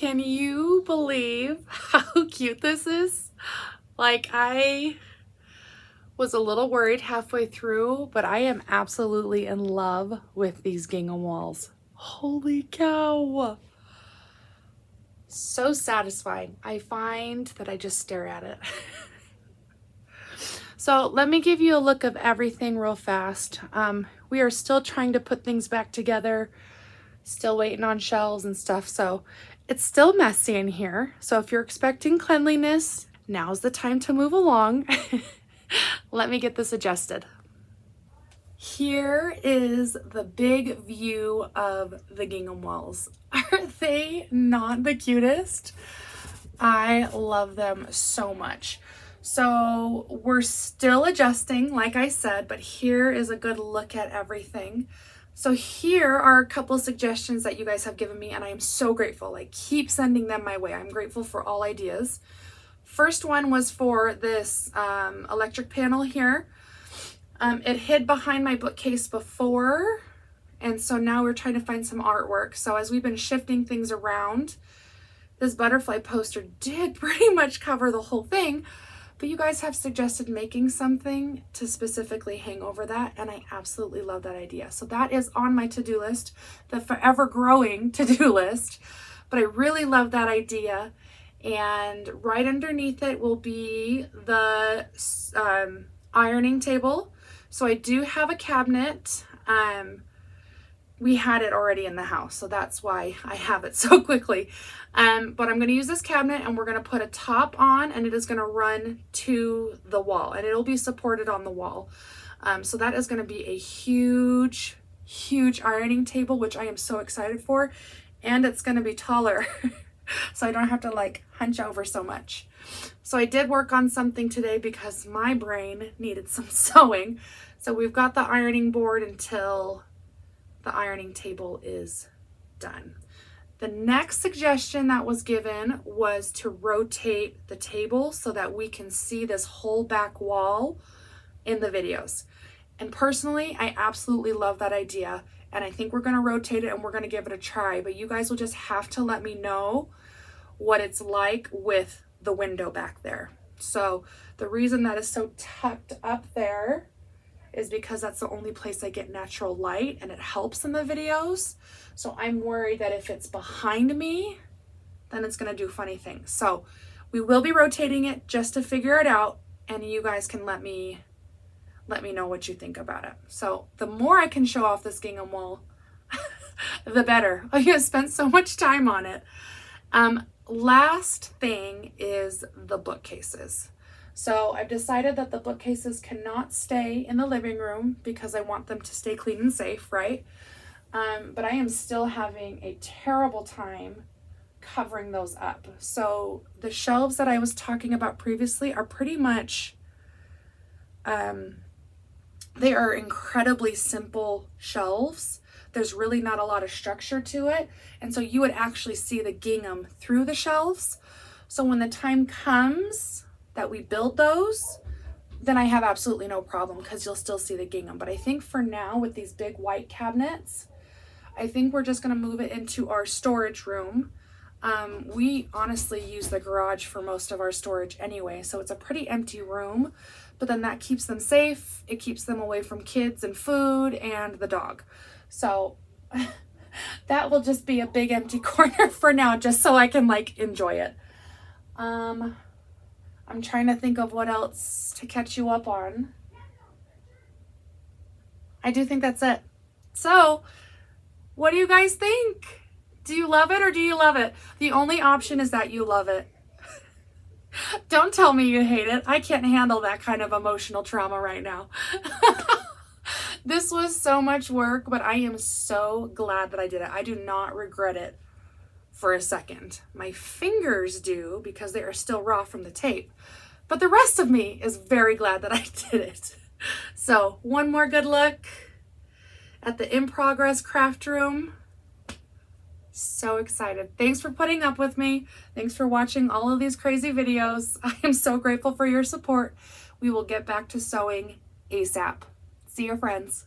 Can you believe how cute this is? Like, I was a little worried halfway through, but I am absolutely in love with these gingham walls. Holy cow. So satisfying. I find that I just stare at it. So let me give you a look of everything real fast. We are still trying to put things back together, still waiting on shelves and stuff. So it's still messy in here. So if you're expecting cleanliness, now's the time to move along. Let me get this adjusted. Here is the big view of the gingham walls. Are they not the cutest? I love them so much. So we're still adjusting, like I said, but here is a good look at everything. So here are a couple suggestions that you guys have given me, and I am so grateful. Like, keep sending them my way. I'm grateful for all ideas. First one was for this electric panel here. It hid behind my bookcase before, and so now we're trying to find some artwork. So as we've been shifting things around, this butterfly poster did pretty much cover the whole thing, but you guys have suggested making something to specifically hang over that, and I absolutely love that idea. So that is on my to-do list, the forever growing to-do list, but I really love that idea. And right underneath it will be the ironing table. So I do have a cabinet. We had it already in the house, so that's why I have it so quickly. But I'm going to use this cabinet, and we're going to put a top on, and it is going to run to the wall, and it'll be supported on the wall. So that is going to be a huge, huge ironing table, which I am so excited for. And it's going to be taller, so I don't have to like hunch over so much. So I did work on something today because my brain needed some sewing. So we've got the ironing board until the ironing table is done. The next suggestion that was given was to rotate the table so that we can see this whole back wall in the videos. And personally, I absolutely love that idea. And I think we're going to rotate it and we're going to give it a try. But you guys will just have to let me know what it's like with the window back there. So the reason that is so tucked up there is because that's the only place I get natural light, and it helps in the videos. So I'm worried that if it's behind me, then it's gonna do funny things. So we will be rotating it just to figure it out, and you guys can let me know what you think about it. So the more I can show off this gingham wall, the better. I have spent so much time on it. Last thing is the bookcases. So I've decided that the bookcases cannot stay in the living room because I want them to stay clean and safe, right? But I am still having a terrible time covering those up. So the shelves that I was talking about previously are pretty much, they are incredibly simple shelves. There's really not a lot of structure to it. And so you would actually see the gingham through the shelves. So when the time comes that we build those, then I have absolutely no problem because you'll still see the gingham. But I think for now, with these big white cabinets, I think we're just going to move it into our storage room. We honestly use the garage for most of our storage anyway, so it's a pretty empty room, but then that keeps them safe. It keeps them away from kids and food and the dog. So that will just be a big empty corner for now, just so I can like enjoy it. I'm trying to think of what else to catch you up on. I do think that's it. So what do you guys think? Do you love it or do you love it? The only option is that you love it. Don't tell me you hate it. I can't handle that kind of emotional trauma right now. This was so much work, but I am so glad that I did it. I do not regret it for a second. My fingers do because they are still raw from the tape, but the rest of me is very glad that I did it. So one more good look at the in progress craft room. So excited. Thanks for putting up with me. Thanks for watching all of these crazy videos. I am so grateful for your support. We will get back to sewing ASAP. See your friends.